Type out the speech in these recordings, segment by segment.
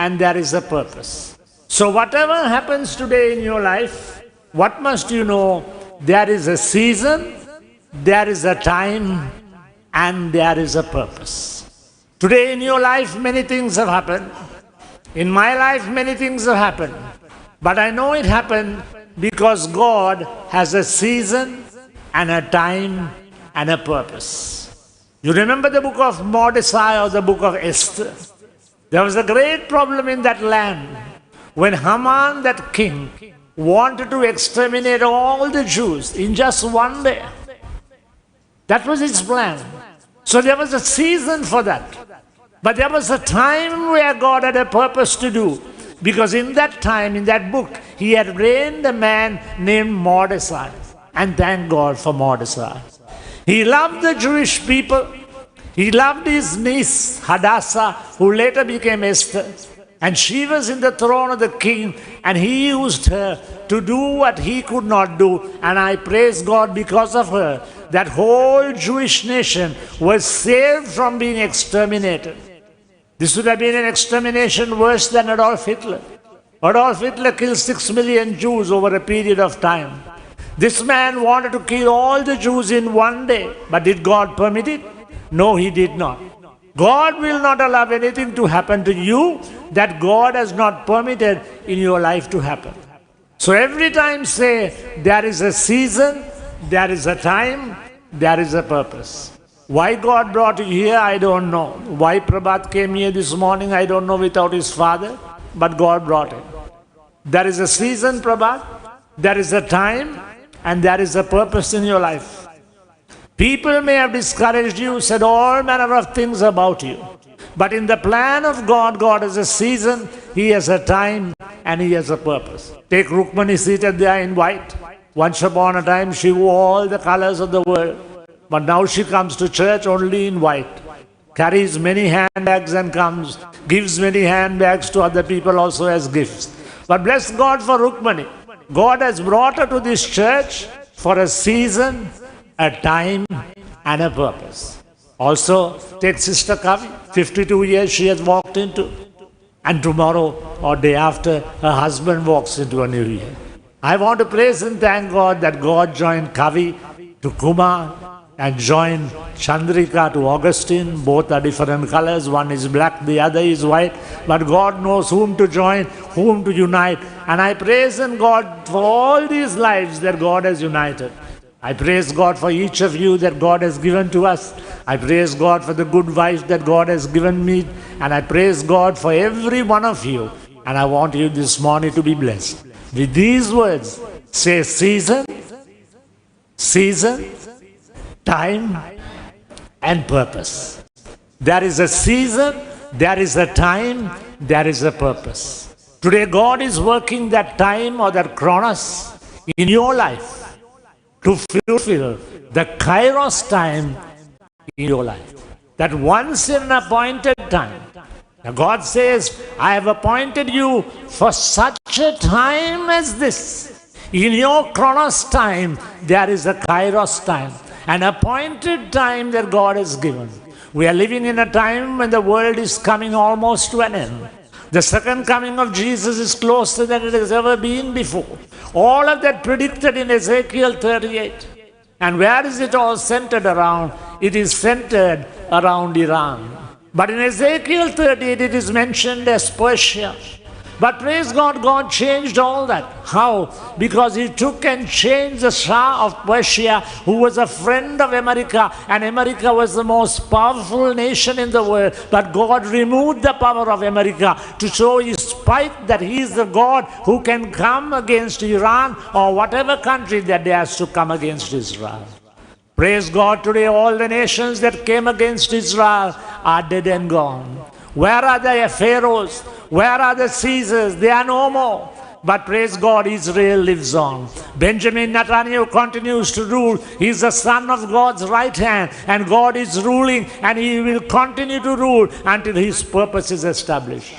and there is a purpose. So whatever happens today in your life, what must you know? There is a season, there is a time, and there is a purpose. Today in your life, many things have happened. In my life, many things have happened. But I know it happened because God has a season and a time and a purpose. You remember the book of Mordecai or the book of Esther? There was a great problem in that land when Haman, that king, wanted to exterminate all the Jews in just one day. That was his plan. So there was a season for that. But there was a time where God had a purpose to do. Because in that time, in that book, he had reigned a man named Mordecai. And thank God for Mordecai. He loved the Jewish people. He loved his niece, Hadassah, who later became Esther. And she was in the throne of the king, and he used her to do what he could not do. And I praise God because of her. That whole Jewish nation was saved from being exterminated. This would have been an extermination worse than Adolf Hitler. Adolf Hitler killed 6 million Jews over a period of time. This man wanted to kill all the Jews in one day. But did God permit it? No, he did not. God will not allow anything to happen to you that God has not permitted in your life to happen. So every time say, there is a season, there is a time, there is a purpose. Why God brought you here, I don't know. Why Prabhat came here this morning, I don't know, without his father. But God brought him. There is a season, Prabhat. There is a time, and there is a purpose in your life. People may have discouraged you, said all manner of things about you. But in the plan of God, God has a season, He has a time, and He has a purpose. Take Rukmani seated there in white. Once upon a time, she wore all the colors of the world. But now she comes to church only in white. Carries many handbags and comes. Gives many handbags to other people also as gifts. But bless God for Rukmani. God has brought her to this church for a season, a time, and a purpose. Also, take Sister Kavi. 52 years she has walked into. And tomorrow or day after, her husband walks into a new year. I want to praise and thank God that God joined Kavi to Kumar and joined Chandrika to Augustine. Both are different colors. One is black, the other is white. But God knows whom to join, whom to unite. And I praise God for all these lives that God has united. I praise God for each of you that God has given to us. I praise God for the good wife that God has given me. And I praise God for every one of you. And I want you this morning to be blessed. With these words, say season, time, and purpose. There is a season, there is a time, there is a purpose. Today God is working that time or that chronos in your life to fulfill the kairos time in your life. That once in an appointed time. Now God says, I have appointed you for such a time as this. In your chronos time, there is a kairos time. An appointed time that God has given. We are living in a time when the world is coming almost to an end. The second coming of Jesus is closer than it has ever been before. All of that predicted in Ezekiel 38. And where is it all centered around? It is centered around Iran. But in Ezekiel 38 it is mentioned as Persia. But praise God, God changed all that. How? Because He took and changed the Shah of Persia, who was a friend of America, and America was the most powerful nation in the world. But God removed the power of America to show His spite that He is the God who can come against Iran or whatever country that dares to come against Israel. Praise God, today all the nations that came against Israel are dead and gone. Where are the pharaohs? Where are the Caesars? They are no more. But praise God, Israel lives on. Benjamin Netanyahu continues to rule. He is the son of God's right hand. And God is ruling, and He will continue to rule until His purpose is established.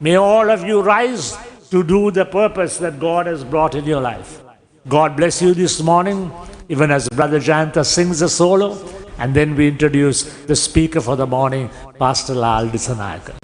May all of you rise to do the purpose that God has brought in your life. God bless you this morning, even as Brother Jayanta sings a solo. And then we introduce the speaker for the morning, Pastor Lal Disanayakar.